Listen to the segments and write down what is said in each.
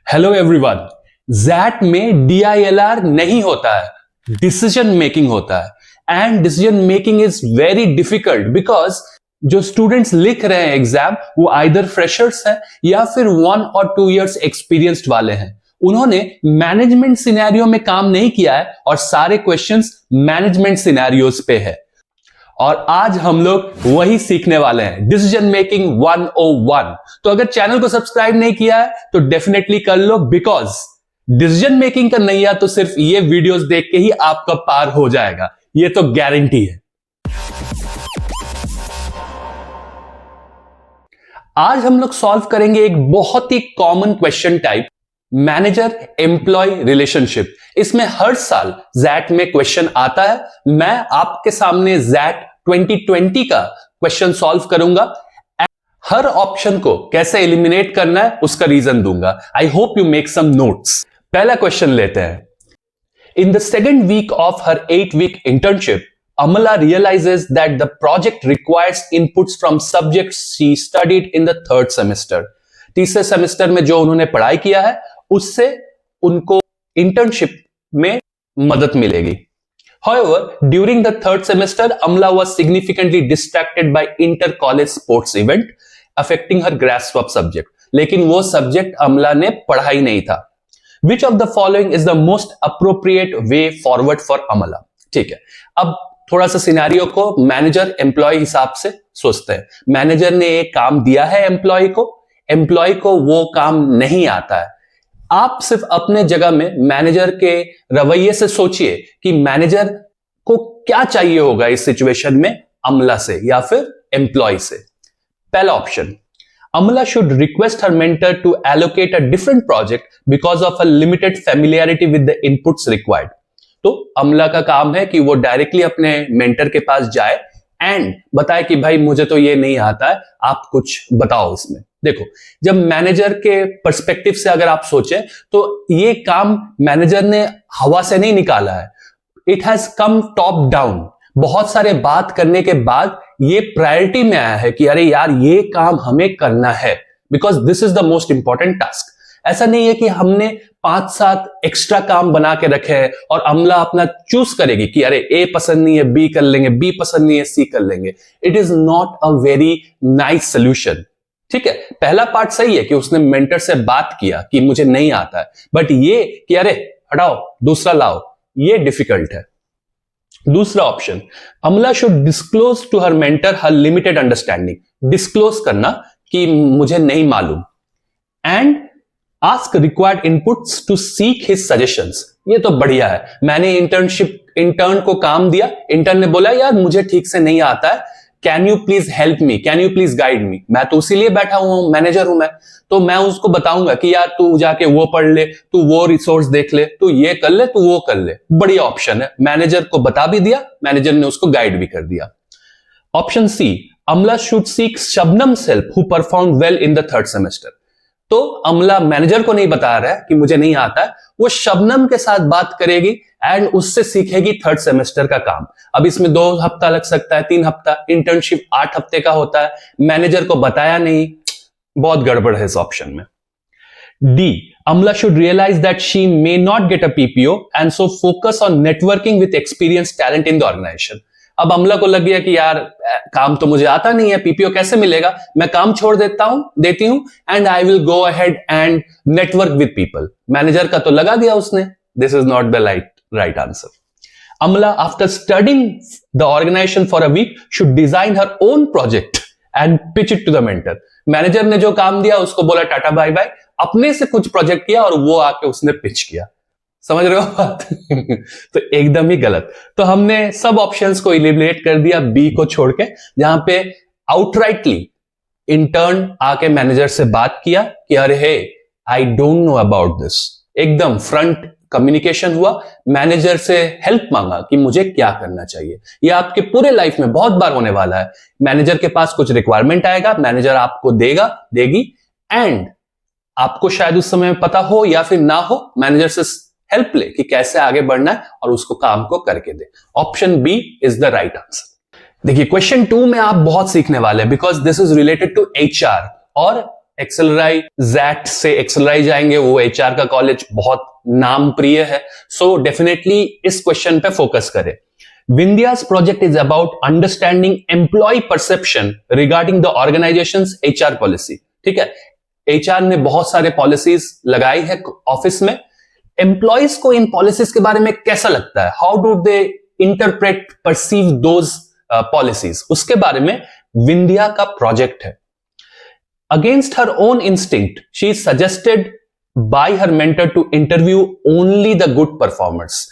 Hello everyone. Jet में DILR नहीं होता है, डिसीजन मेकिंग होता है। And decision making is very difficult because जो स्टूडेंट्स लिख रहे हैं एग्जाम वो आइदर फ्रेशर्स हैं या फिर 1 और 2 इयर्स एक्सपीरियंस्ड वाले हैं। उन्होंने मैनेजमेंट सिनेरियो में काम नहीं किया है और सारे क्वेश्चंस मैनेजमेंट सिनेरियोज पे है। और आज हम लोग वही सीखने वाले हैं, डिसीजन मेकिंग 101। तो अगर चैनल को सब्सक्राइब नहीं किया है तो डेफिनेटली कर लो, बिकॉज डिसीजन मेकिंग का नैया तो सिर्फ ये वीडियोस देख के ही आपका पार हो जाएगा, ये तो गारंटी है। आज हम लोग सॉल्व करेंगे एक बहुत ही common question type, manager employ relationship. इसमें हर साल जैट में क्वेश्चन आता है। मैं आपके सामने जैट 2020 का क्वेश्चन सॉल्व करूंगा। हर ऑप्शन को कैसे एलिमिनेट करना है उसका रीजन दूंगा। I hope you make some notes. पहला क्वेश्चन लेते हैं। In the second week of her 8-week internship, Amala realizes that the project requires inputs from subjects she studied in the third semester. तीसरे semester में जो उन्होंने पढ़ाई किया है उससे उनको इंटर्नशिप में मदद मिलेगी। However, during the third semester, Amala was significantly distracted by inter-college sports event, affecting her grasp of subject. लेकिन वो सब्जेक्ट अमला ने पढ़ा ही नहीं था। Which of the following is the most appropriate way forward for Amala? ठीक है, अब थोड़ा सा सिनेरियो को मैनेजर एम्प्लॉय हिसाब से सोचते हैं। मैनेजर ने एक काम दिया है एम्प्लॉय को वो काम नहीं आता है। आप सिर्फ अपने जगह में मैनेजर के रवैये से सोचिए कि मैनेजर को क्या चाहिए होगा इस सिचुएशन में, अमला से या फिर एम्प्लॉय से। पहला option, Amala should request her mentor to allocate a different project because of a limited familiarity with the inputs required. तो अमला का काम है कि वो डायरेक्टली अपने मेंटर के पास जाए एंड बताए कि भाई मुझे तो ये नहीं आता है, आप कुछ बताओ इसमें। देखो, जब मैनेजर के पर्सपेक्टिव से अगर आप सोचें तो ये काम मैनेजर ने हवा से नहीं निकाला है, it has come top down. बहुत सारे बात करने के बाद ये प्रायोरिटी में आया है कि अरे यार ये काम हमें करना है, because this is the most important task. ऐसा नहीं है कि हमने 5-7 एक्स्ट्रा काम बना के रखे हैं और अमला अपना चूज करेगी कि अरे ए पसंद नहीं है बी कर लेंगे, बी पसंद नहीं है सी कर लेंगे। It is not a very nice solution. ठीक है, पहला पार्ट सही है कि उसने मेंटर से बात किया कि मुझे नहीं आता है, बट ये कि अरे हटाओ दूसरा लाओ, ये डिफिकल्ट है। दूसरा option, Amala should disclose to her mentor her limited understanding. Disclose करना कि मुझे नहीं मालूम, and ask required inputs to seek his suggestions. ये तो बढ़िया है। मैंने इंटर्न को काम दिया, इंटर्न ने बोला यार मुझे ठीक से नहीं आता है, can you please help me, can you please guide me. मैं तो उसी लिए बैठा हुआ हूं, मैनेजर हूं मैं, तो मैं उसको बताऊंगा कि यार तू जाके वो पढ़ ले, तू वो रिसोर्स देख ले, तू ये कर ले, तू वो कर ले। बढ़िया ऑप्शन है, मैनेजर को बता भी दिया, मैनेजर ने उसको गाइड भी कर दिया। Option C, Amla should seek Shabnam's help who perform well in the third semester. तो अमला मैनेजर को नहीं बता रहा है कि मुझे नहीं आता है, वो शबनम के साथ बात करेगी एंड उससे सीखेगी थर्ड सेमेस्टर का काम। अब इसमें 2 हफ्ता लग सकता है, 3 हफ्ता, इंटर्नशिप 8 हफ्ते का होता है, मैनेजर को बताया नहीं, बहुत गड़बड़ है इस ऑप्शन में। D, Amala should realise that she may not get a PPO and so focus on networking with experience talent in the organisation. अब अमला को लग गया कि यार काम तो मुझे आता नहीं है, PPO कैसे मिलेगा, मैं काम छोड़ देती हूं and I will go ahead and network with people. Manager का तो लगा दिया उसने, this is not the right answer. Amla after studying the organisation for a week should design her own project and pitch it to the mentor. Manager ने जो काम दिया उसको बोला टाटा बाय बाय, अपने से कुछ प्रोजेक्ट किया और वो आके उसने पिच किया। समझ रहे हो बात? तो एकदम ही गलत। तो हमने सब ऑप्शंस को इलिमिनेट कर दिया बी को छोड़ के, जहां पे आउटराइटली इंटर्न आके मैनेजर से बात किया कि अरे hey I don't know about this. एकदम फ्रंट कम्युनिकेशन हुआ, मैनेजर से हेल्प मांगा कि मुझे क्या करना चाहिए। ये आपके पूरे लाइफ में बहुत बार होने वाला है। मैनेजर के पास कुछ रिक्वायरमेंट आएगा, मैनेजर आपको देगी एंड आपको शायद उस समय पता हो या फिर ना हो, मैनेजर से हेल्प ले कि कैसे आगे बढ़ना है और उसको काम को करके दे। Option B is the right answer. देखिए, क्वेश्चन 2 में आप बहुत सीखने वाले हैं because this is related to HR और एक्सेलराई, जैट से एक्सेलराई जाएंगे, वो एचआर का कॉलेज बहुत नाम प्रिय है, सो डेफिनेटली इस क्वेश्चन पे फोकस करें। Vindhya's project is about understanding employee perception regarding the organization's HR policy. ठीक है, HR ने बहुत सारे पॉलिसीज लगाई है ऑफिस में, एम्प्लॉयज को इन पॉलिसीज के बारे में कैसा लगता है, how do they interpret perceive those policies, उसके बारे में विंध्या का प्रोजेक्ट है। Against her own instinct she is suggested by her mentor to interview only the good performers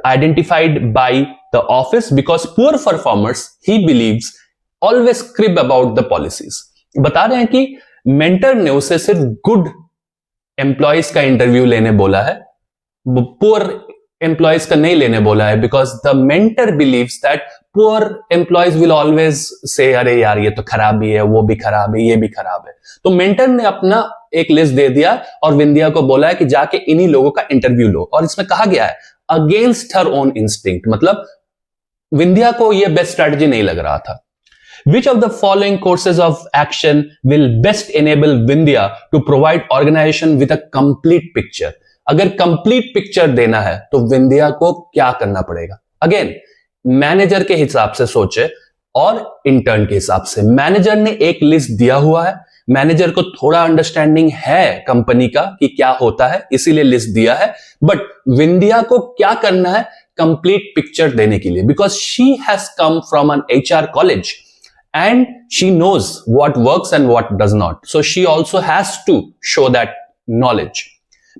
identified by the office because poor performers he believes always crib about the policies। बता रहे हैं कि mentor ने उसे सिर्फ good employees का interview लेने बोला है, पुअर एम्प्लॉयज का नहीं लेने बोला है, because the mentor believes that poor employees will always say अरे यार ये तो खराब ही है, वो भी खराब है, ये भी खराब है। तो मेंटर ने अपना एक लिस्ट दे दिया और विंध्या को बोला है कि जाके इन्हीं लोगों का इंटरव्यू लो, और इसमें कहा गया है अगेंस्ट हर ओन इंस्टिंक्ट, मतलब विंध्या को यह बेस्ट स्ट्रेटजी नहीं लग रहा था। Which of the following courses of action will best enable Vindhya to provide organization with a complete picture? अगर कंप्लीट पिक्चर देना है तो विंध्या को क्या करना पड़ेगा? अगेन मैनेजर के हिसाब से सोचे और इंटर्न के हिसाब से। मैनेजर ने एक लिस्ट दिया हुआ है, मैनेजर को थोड़ा अंडरस्टैंडिंग है कंपनी का कि क्या होता है, इसीलिए लिस्ट दिया है, बट विंध्या को क्या करना है कंप्लीट पिक्चर देने के लिए, because she has come from an HR college and she knows what works and what does not, so she also has to show that knowledge।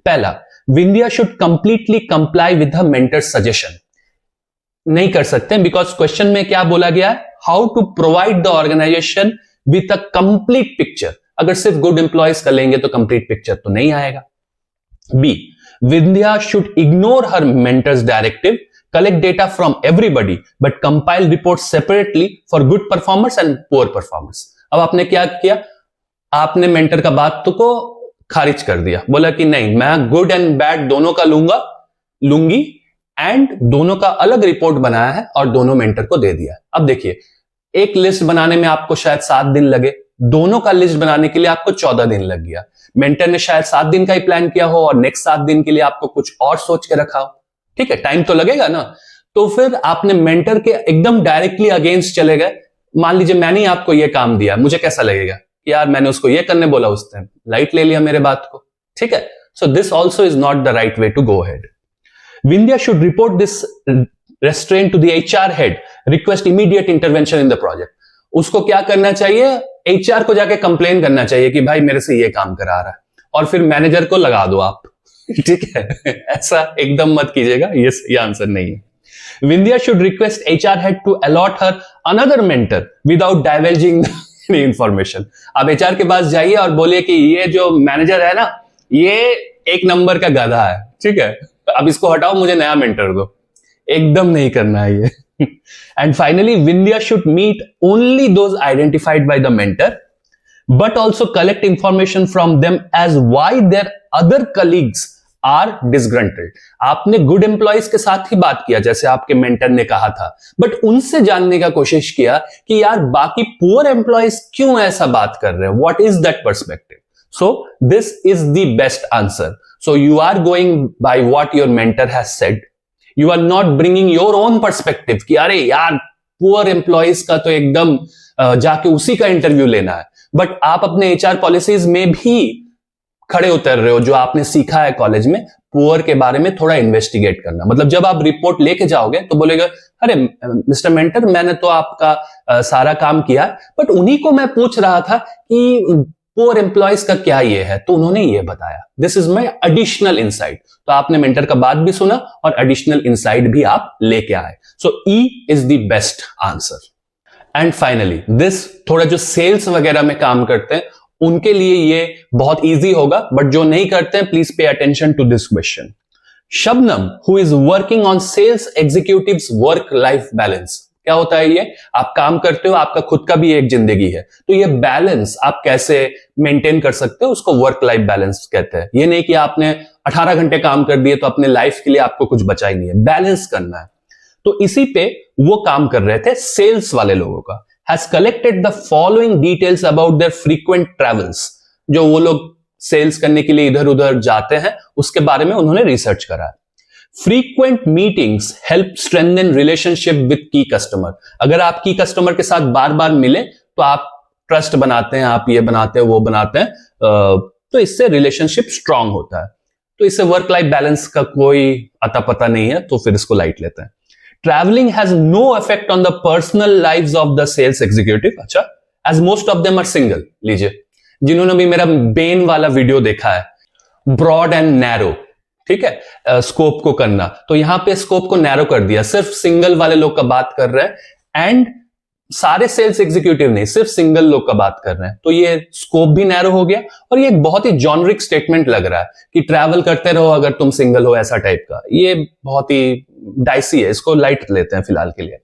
पहला, Vindhya should completely comply with her mentor's suggestion। नहीं कर सकते because question में क्या बोला गया है, how to provide the organisation with a complete picture. अगर सिर्फ गुड एम्प्लॉयज का लेंगे तो कंप्लीट पिक्चर तो नहीं आएगा। B, Vindhya should ignore her mentor's directive, collect data from everybody but compile reports separately for good performers and poor performers। अब आपने क्या किया, आपने मेंटर का बात तो को खारिज कर दिया, बोला कि नहीं मैं गुड एंड बैड दोनों का लूंगी एंड दोनों का अलग रिपोर्ट बनाया है और दोनों मेंटर को दे दिया। अब देखिए एक लिस्ट बनाने में आपको शायद 7 दिन लगे, दोनों का लिस्ट बनाने के लिए आपको 14 दिन लग गया। मेंटर ने शायद 7 दिन का ही प्लान किया हो और नेक्स्ट 7 दिन के लिए आपको कुछ और सोच के रखा हो, ठीक है, टाइम तो लगेगा ना। तो फिर आपने मेंटर के एकदम डायरेक्टली अगेंस्ट चले गए। मान लीजिए मैंने आपको यह काम दिया, मुझे कैसा लगेगा कि यार मैंने उसको यह करने बोला, उस टाइम लाइट ले लिया मेरे बात को, ठीक है। So this also is not the right way to go ahead. Vindhya should report this restraint to the HR head, request immediate intervention in the project. उसको क्या करना चाहिए, एचआर को जाके कंप्लेन करना चाहिए कि भाई मेरे से ये काम करा रहा है, और फिर मैनेजर को लगा दो आप, ठीक है। ऐसा एकदम मत कीजिएगा, ये आंसर नहीं है। Vindhya should request HR head to allot her another mentor without divulging any information. आप एचआर के पास जाइए और बोलिए कि ये जो मैनेजर है ना, ये एक नंबर का गधा है, ठीक है, अब इसको हटाओ, मुझे नया मेंटर दो। एकदम नहीं करना है ये। And finally Vindhya should meet only those identified by the mentor but also collect information from them as why their other colleagues are disgruntled। आपने गुड एम्प्लॉयज के साथ ही बात किया जैसे आपके मेंटर ने कहा था, बट उनसे जानने का कोशिश किया कि यार बाकी पुअर एम्प्लॉयज क्यों ऐसा बात कर रहे हैं, what is that perspective. So this is the best answer. So you are going by what your mentor has said, you are not bringing your own perspective कि अरे यार पुअर एम्प्लॉयज का तो एकदम जाके उसी का इंटरव्यू लेना है, बट आप अपने एचआर पॉलिसीज में भी खड़े उतर रहे हो जो आपने सीखा है कॉलेज में, पुअर के बारे में थोड़ा इन्वेस्टिगेट करना। मतलब जब आप रिपोर्ट लेके जाओगे तो बोलेगा अरे मिस्टर मेंटर मैंने तो आपका सारा काम किया, बट उन्हीं को मैं पूछ रहा था कि पुअर एम्प्लॉयज का क्या ये है, तो उन्होंने ये बताया, this is my additional insight. तो आपने मेंटर का बात भी सुना और एडिशनल इनसाइट भी आप लेके आए। So E is the best answer. And finally this, थोड़ा जो सेल्स वगैरह में काम करते हैं उनके लिए ये बहुत इजी होगा, बट जो नहीं करते हैं please pay attention to this question. Shabnam who is working on sales executives work life balance, क्या होता है ये, आप काम करते हो, आपका खुद का भी एक जिंदगी है, तो ये बैलेंस आप कैसे मेंटेन कर सकते हो, उसको वर्क लाइफ बैलेंस कहते हैं। ये नहीं कि आपने 18 घंटे काम कर दिए तो अपने लाइफ के लिए आपको कुछ बचा ही नहीं है, बैलेंस करना है। तो इसी पे वो काम कर रहे थे सेल्स वाले लोगों का। Has collected the following details about their frequent travels। जो वो लोग सेल्स करने के लिए इधर उधर जाते हैं उसके बारे में उन्होंने रिसर्च करा है। Frequent meetings help strengthen relationship with की कस्टमर। अगर आप की कस्टमर के साथ बार बार मिले तो आप ट्रस्ट बनाते हैं, आप ये बनाते हैं वो बनाते हैं, तो इससे रिलेशनशिप स्ट्रांग होता है। तो इससे वर्क लाइफ बैलेंस का कोई अता पता नहीं है, तो फिर इसको लाइट लेते हैं। Travelling has no effect on the personal lives of the sales executive. अच्छा, as most of them are single. लीजिए, जिन्होंने भी मेरा बेन वाला वीडियो देखा है, ब्रॉड एंड नैरो, ठीक है, स्कोप को करना, तो यहां पे स्कोप को नैरो कर दिया, सिर्फ सिंगल वाले लोग का बात कर रहे हैं, एंड सारे सेल्स एग्जीक्यूटिव नहीं, सिर्फ सिंगल लोग का बात कर रहे हैं। तो ये स्कोप भी नैरो हो गया, और ये एक बहुत ही जॉनरिक स्टेटमेंट लग रहा है कि ट्रैवल करते रहो अगर तुम सिंगल हो, ऐसा टाइप का। ये बहुत ही डाइसी है, इसको लाइट लेते हैं फिलहाल के लिए।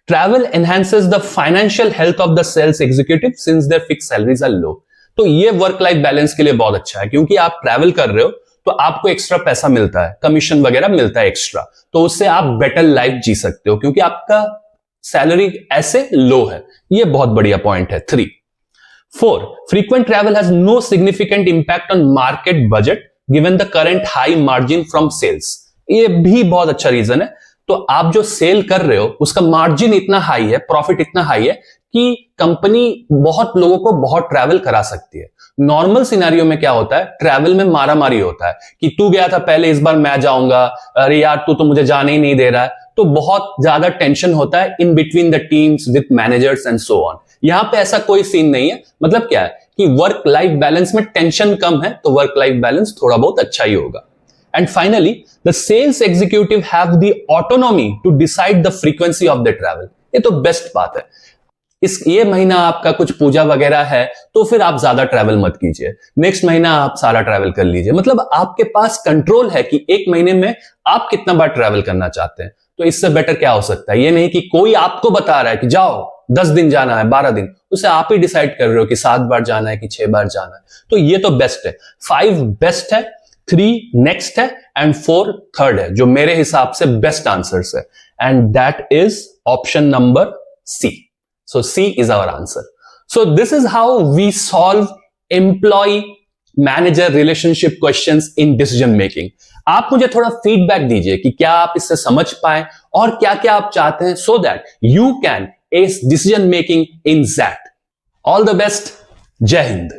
Travel enhances the financial health of the sales executive since their fix salaries are low. तो ये वर्क लाइफ बैलेंस के लिए बहुत अच्छा है, क्योंकि आप ट्रैवल कर रहे हो तो आपको एक्स्ट्रा पैसा मिलता है, कमीशन वगैरह मिलता है एक्स्ट्रा, तो उससे आप बेटर लाइफ जी सकते हो क्योंकि आपका सैलरी ऐसे लो है। ये बहुत बढ़िया पॉइंट है। 3, 4, frequent travel has no significant impact on market budget given the current high margin from sales. ये भी बहुत अच्छा रीजन है। तो आप जो सेल कर रहे हो उसका मार्जिन इतना हाई है, प्रॉफिट इतना हाई है कि कंपनी बहुत लोगों को बहुत ट्रैवल करा सकती है। नॉर्मल सिनेरियो में क्या होता है, ट्रैवल में मारामारी होता है कि तू गया था पहले, इस बार मैं जाऊंगा, अरे यार तू तो मुझे जाने ही नहीं दे रहा है। तो बहुत ज्यादा टेंशन होता है in between the teams with managers and so on. यहां पे ऐसा कोई सीन नहीं है। मतलब क्या है कि वर्क लाइफ बैलेंस में टेंशन कम है, तो वर्क लाइफ बैलेंस थोड़ा बहुत अच्छा ही होगा। And finally, the sales executive have the autonomy to decide the frequency of the travel. ये तो बेस्ट बात है। ये महीना आपका कुछ पूजा वगैरह है तो फिर आप ज्यादा ट्रैवल मत कीजिए, नेक्स्ट महीना आप सारा ट्रैवल कर लीजिए। मतलब आपके पास कंट्रोल है कि एक महीने में आप कितना बार ट्रैवल करना चाहते हैं। तो इससे बेटर क्या हो सकता है? ये नहीं कि कोई आपको बता रहा है कि जाओ 10 दिन जाना है, 12 दिन, उसे आप ही डिसाइड कर रहे हो कि 7 बार जाना है कि 6 बार जाना है। तो ये तो बेस्ट है। 5 बेस्ट है, 3 नेक्स्ट है, एंड 4 थर्ड है, जो मेरे हिसाब से बेस्ट आंसर्स है, and that is option number C. So C is our answer. So this is how we solve employee manager relationship questions in decision making. आप मुझे थोड़ा फीडबैक दीजिए कि क्या आप इससे समझ पाए और क्या क्या आप चाहते हैं, so that you can ace decision making in XACT. All the best. जय हिंद।